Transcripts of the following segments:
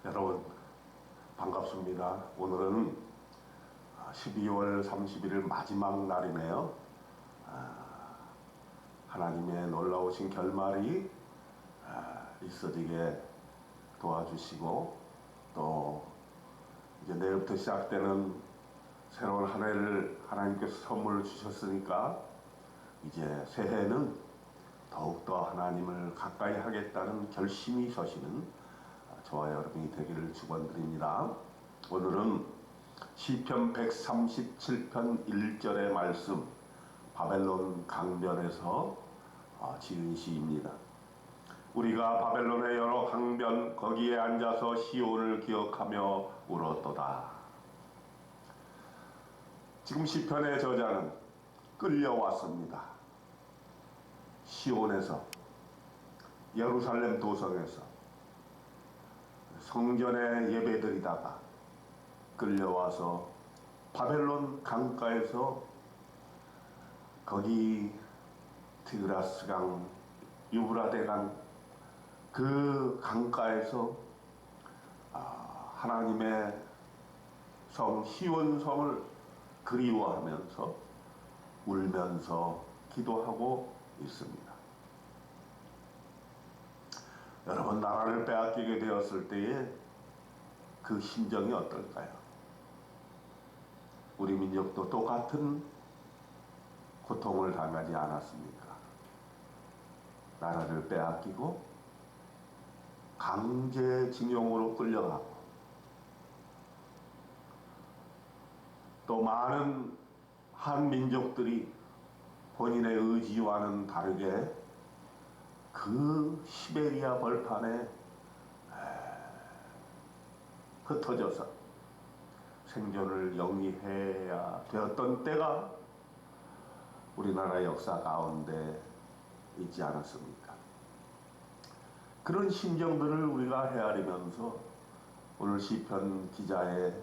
여러분 반갑습니다. 오늘은 12월 31일 마지막 날이네요. 하나님의 놀라우신 결말이 있어지게 도와주시고, 또 이제 내일부터 시작되는 새로운 한 해를 하나님께서 선물을 주셨으니까 이제 새해는 더욱더 하나님을 가까이 하겠다는 결심이 서시는 저와 여러분이 되기를 축원드립니다. 오늘은 시편 137편 1절의 말씀, 바벨론 강변에서 지은 시입니다. 우리가 바벨론의 여러 강변 거기에 앉아서 시온을 기억하며 울었도다. 지금 시편의 저자는 끌려왔습니다. 시온에서, 예루살렘 도성에서 성전에 예배드리다가 끌려와서 바벨론 강가에서, 거기 티그라스강, 유브라데강 그 강가에서 하나님의 성 시온성을 그리워하면서 울면서 기도하고 있습니다. 여러분, 나라를 빼앗기게 되었을 때에 그 심정이 어떨까요? 우리 민족도 똑같은 고통을 당하지 않았습니까? 나라를 빼앗기고 강제징용으로 끌려가고, 또 많은 한민족들이 본인의 의지와는 다르게 그 시베리아 벌판에 흩어져서 생존을 영위해야 되었던 때가 우리나라 역사 가운데 있지 않았습니까? 그런 심정들을 우리가 헤아리면서 오늘 시편 기자의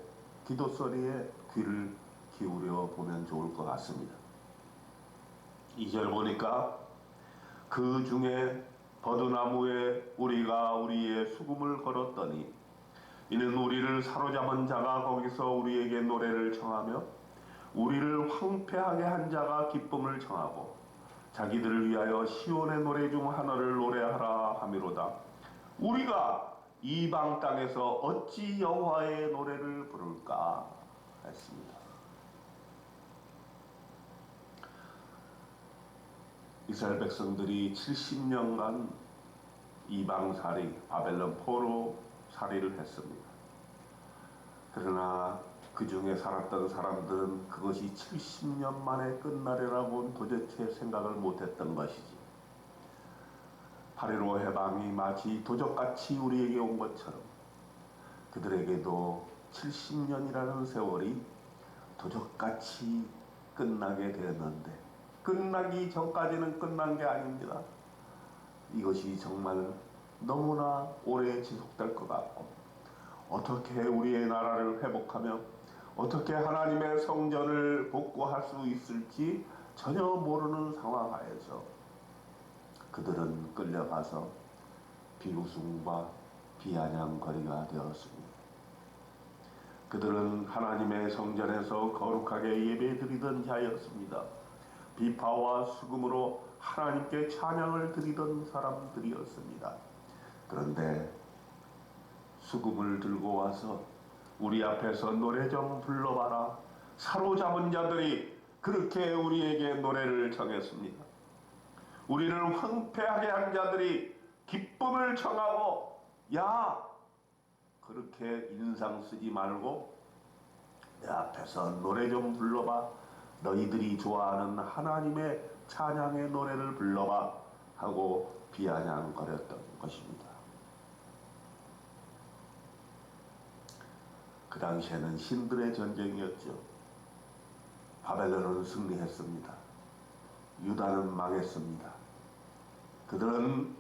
기도소리에 귀를 기울여 보면 좋을 것 같습니다. 2절 보니까 그 중에 버드나무에 우리가 우리의 수금을 걸었더니 이는 우리를 사로잡은 자가 거기서 우리에게 노래를 청하며 우리를 황폐하게 한 자가 기쁨을 청하고 자기들을 위하여 시온의 노래 중 하나를 노래하라 하미로다. 우리가 이방 땅에서 어찌 여호와의 노래를 부를까 했습니다. 이스라엘 백성들이 70년간 이방살이, 바벨론 포로 살이를 했습니다. 그러나 그 중에 살았던 사람들은 그것이 70년 만에 끝나리라고는 도대체 생각을 못했던 것이지. 8.15 해방이 마치 도적같이 우리에게 온 것처럼 그들에게도 70년이라는 세월이 도적같이 끝나게 되었는데, 끝나기 전까지는 끝난 게 아닙니다. 이것이 정말 너무나 오래 지속될 것 같고, 어떻게 우리의 나라를 회복하며 어떻게 하나님의 성전을 복구할 수 있을지 전혀 모르는 상황 하에서 그들은 끌려가서 비웃음과 비아냥거리가 되었습니다. 그들은 하나님의 성전에서 거룩하게 예배드리던 자였습니다. 비파와 수금으로 하나님께 찬양을 드리던 사람들이었습니다. 그런데 수금을 들고 와서 우리 앞에서 노래 좀 불러봐라. 사로잡은 자들이 그렇게 우리에게 노래를 청했습니다. 우리를 황폐하게 한 자들이 기쁨을 청하고, 야, 그렇게 인상 쓰지 말고 내 앞에서 노래 좀 불러봐. 너희들이 좋아하는 하나님의 찬양의 노래를 불러봐 하고 비아냥거렸던 것입니다. 그 당시에는 신들의 전쟁이었죠. 바벨론은 승리했습니다. 유다는 망했습니다. 그들은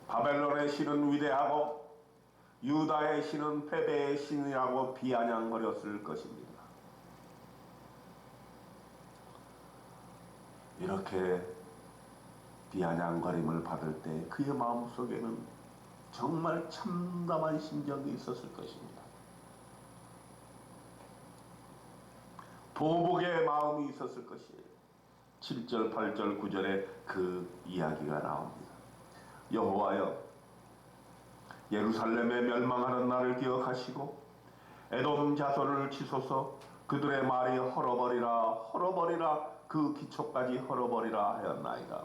바벨론의 신은 위대하고 유다의 신은 패배의 신이라고 비아냥거렸을 것입니다. 이렇게 비아냥거림을 받을 때 그의 마음속에는 정말 참담한 심정이 있었을 것입니다. 보복의 마음이 있었을 것이에요. 7절, 8절, 9절에 그 이야기가 나옵니다. 여호와여, 예루살렘의 멸망하는 날을 기억하시고 에돔 자손을 치소서. 그들의 말이 헐어버리라 헐어버리라 그 기초까지 헐어버리라 하였나이다.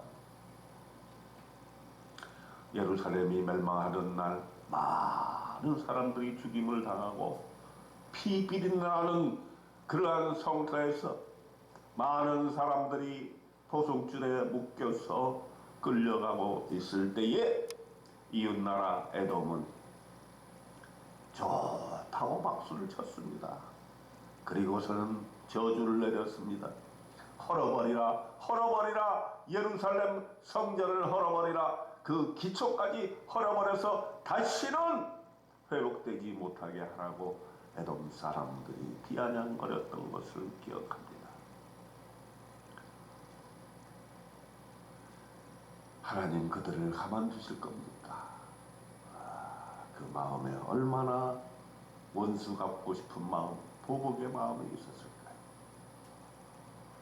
예루살렘이 멸망하는 날 많은 사람들이 죽임을 당하고 피 비린내나는 그러한 성터에서 많은 사람들이 포승줄에 묶여서 끌려가고 있을 때에 이웃나라 에돔은 좋다고 박수를 쳤습니다. 그리고서는 저주를 내렸습니다. 헐어버리라 헐어버리라 예루살렘 성전을 헐어버리라 그 기초까지 헐어버려서 다시는 회복되지 못하게 하라고 에돔 사람들이 비아냥거렸던 것을 기억합니다. 하나님 그들을 가만두실 겁니까? 그 마음에 얼마나 원수 갚고 싶은 마음, 보복의 마음이 있었을까요?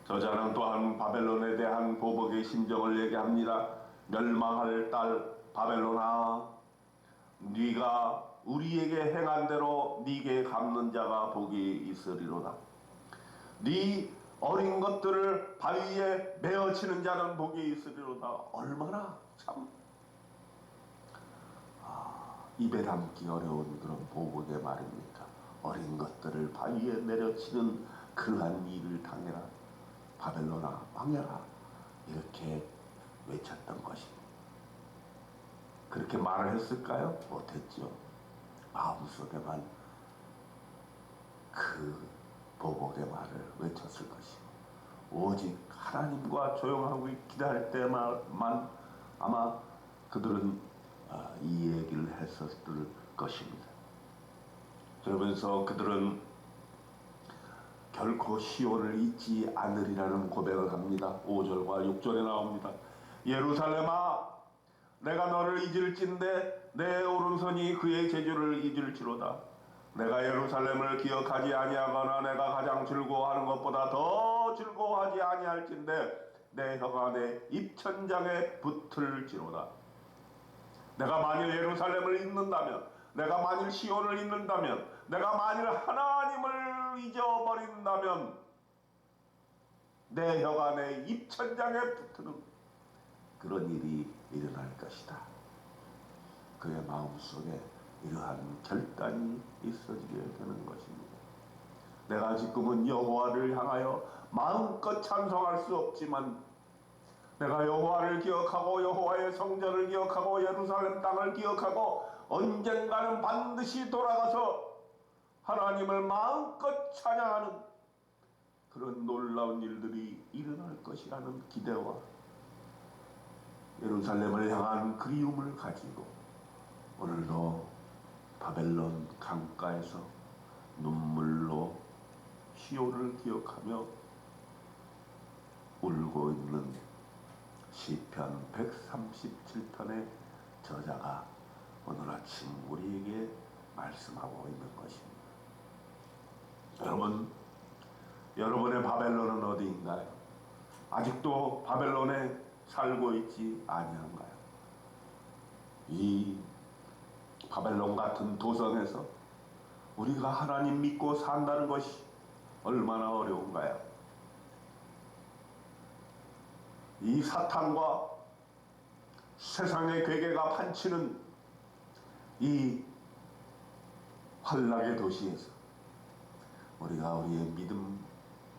저자는 또한 바벨론에 대한 보복의 심정을 얘기합니다. 멸망할 딸 바벨론아, 네가 우리에게 행한 대로 네게 갚는 자가 복이 있으리로다. 네 어린 것들을 바위에 메어치는 자는 복이 있으리로다. 얼마나 참 입에 담기 어려운 그런 보복의 말입니까? 어린 것들을 바위에 내려치는 그러한 일을 당해라. 바벨론아 망해라. 이렇게 외쳤던 것입니다. 그렇게 말을 했을까요? 못했죠. 마음속에만 그 보복의 말을 외쳤을 것이고 오직 하나님과 조용하고 기다릴 때만 아마 그들은 이 얘기를 했었을 것입니다. 그러면서 그들은 결코 시온을 잊지 않으리라는 고백을 합니다. 5절과 6절에 나옵니다. 예루살렘아, 내가 너를 잊을진대 내 오른손이 그의 재주를 잊을지로다. 내가 예루살렘을 기억하지 아니하거나 내가 가장 즐거워하는 것보다 더 즐거워하지 아니할진대 내 혀가 내 입천장에 붙을지로다. 내가 만일 예루살렘을 잊는다면, 내가 만일 시온을 잊는다면, 내가 만일 하나님을 잊어버린다면 내 혀가 내 입천장에 붙는 그런 일이 일어날 것이다. 그의 마음속에 이러한 결단이 있어지게 되는 것입니다. 내가 지금은 여호와를 향하여 마음껏 찬송할 수 없지만 내가 여호와를 기억하고 여호와의 성전을 기억하고 예루살렘 땅을 기억하고 언젠가는 반드시 돌아가서 하나님을 마음껏 찬양하는 그런 놀라운 일들이 일어날 것이라는 기대와 예루살렘을 향한 그리움을 가지고 오늘도 바벨론 강가에서 눈물로 시온을 기억하며 울고 있는 시편 137편의 저자가 오늘 아침 우리에게 말씀하고 있는 것입니다. 여러분, 여러분의 바벨론은 어디인가요? 아직도 바벨론에 살고 있지 아니한가요? 이 바벨론 같은 도성에서 우리가 하나님 믿고 산다는 것이 얼마나 어려운가요? 이 사탄과 세상의 괴계가 판치는 이 환락의 도시에서 우리가 우리의 믿음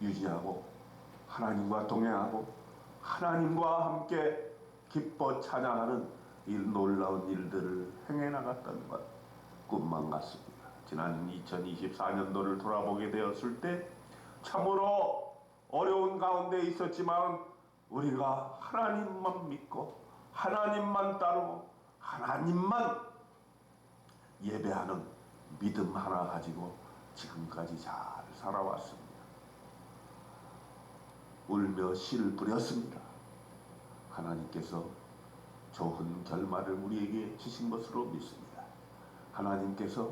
유지하고 하나님과 동행하고 하나님과 함께 기뻐 찬양하는 이 놀라운 일들을 행해 나갔던 것 꿈만 같습니다. 지난 2024년도를 돌아보게 되었을 때 참으로 어려운 가운데 있었지만 우리가 하나님만 믿고 하나님만 따르고 하나님만 예배하는 믿음 하나 가지고 지금까지 잘 살아왔습니다. 울며 씨를 뿌렸습니다. 하나님께서 좋은 결말을 우리에게 주신 것으로 믿습니다. 하나님께서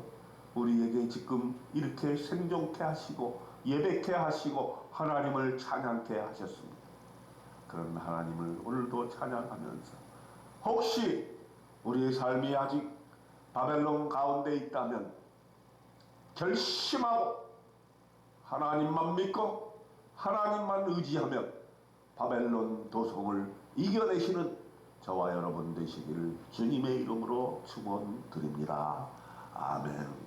우리에게 지금 이렇게 생존케 하시고 예배케 하시고 하나님을 찬양케 하셨습니다. 그런 하나님을 오늘도 찬양하면서 혹시 우리의 삶이 아직 바벨론 가운데 있다면 결심하고 하나님만 믿고 하나님만 의지하며 바벨론 도성을 이겨내시는 저와 여러분 되시기를 주님의 이름으로 축원드립니다. 아멘.